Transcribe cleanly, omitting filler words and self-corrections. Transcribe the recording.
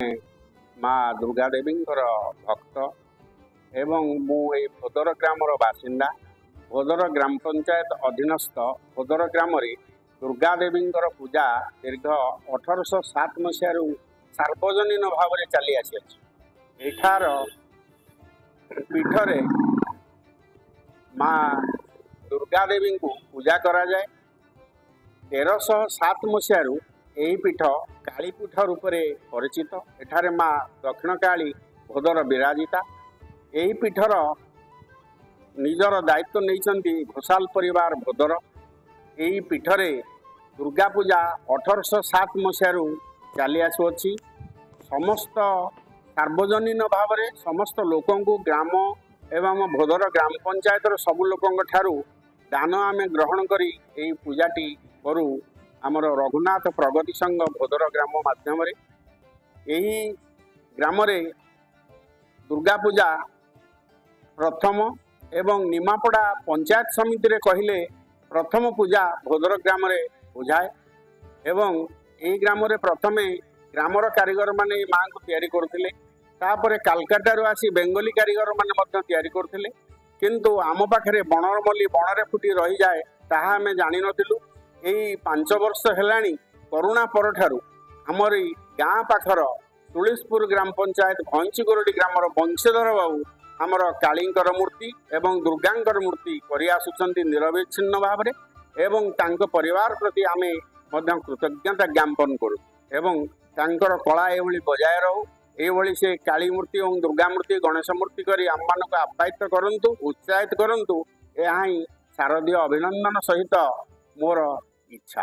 माँ दुर्गा देवी भक्त एवं मु भोदर ग्रामर बासिंदा। भोदर ग्राम पंचायत अधीनस्थ भोदर ग्राम दुर्गा देवी पूजा दीर्घ 1807 मसीह सार्वजनीन भाव में चली आसी। एठार पीठरे माँ दुर्गा देवी को पूजा करा जाए। 1307 मसीह यही पीठ कालीपीठ रूप से परिचित। एठारे माँ दक्षिण काली भोदर विराजिता। यही पीठर निजर दायित्व नहीं घोषाल परिवार भोदर। यही पीठरे दुर्गा पूजा 1807 मसीह चली आसुअछि। समस्त सार्वजनीन भाव में समस्त लोक ग्राम एवं भोदर ग्राम पंचायत सबु लोक दान आम ग्रहण करी यही पूजाटी करूँ। आमर रघुनाथ प्रगति संघ भोदर ग्राम माध्यम यही ग्राम दुर्गा पूजा प्रथम एवं निमापड़ा पंचायत समिति रे कहले प्रथम पूजा भोदर ग्राम बुझाए। एवं यही ग्राम प्रथमे ग्रामर कारीगर माने माँ को तैयारी करथिले। तापरे कालकाटारू आसी बेंगली कारीगर माने मध्य तैयारी करथिले। किंतु आम पाखरे बनरमल्ली बनरे फुटी रही जाए ताहा आमे जानि नथिलु। यही 5 वर्ष हेलाणी करुणा परठारू आमर गाँ पाखर तुलिसपुर ग्राम पंचायत भैंसीगोरडी ग्रामर वंशीधर बाबू आमर कालींकर मूर्ति एवं दुर्गांकर मूर्ति करि आसुचंती निरविच्छिन्न भाव में। एवं तांको परिवार प्रति आमे मध्य कृतज्ञता ज्ञापन करूँ। एवं तांकर कला एभली बजाय रहू। एभली से काली मूर्ति और दुर्गा मूर्ति गणेश मूर्ति करी आम मानक आप्यायित करंतु, उत्साहित करंतु। यह ही शारदीय अभिनंदन सहित मोर इच्छा।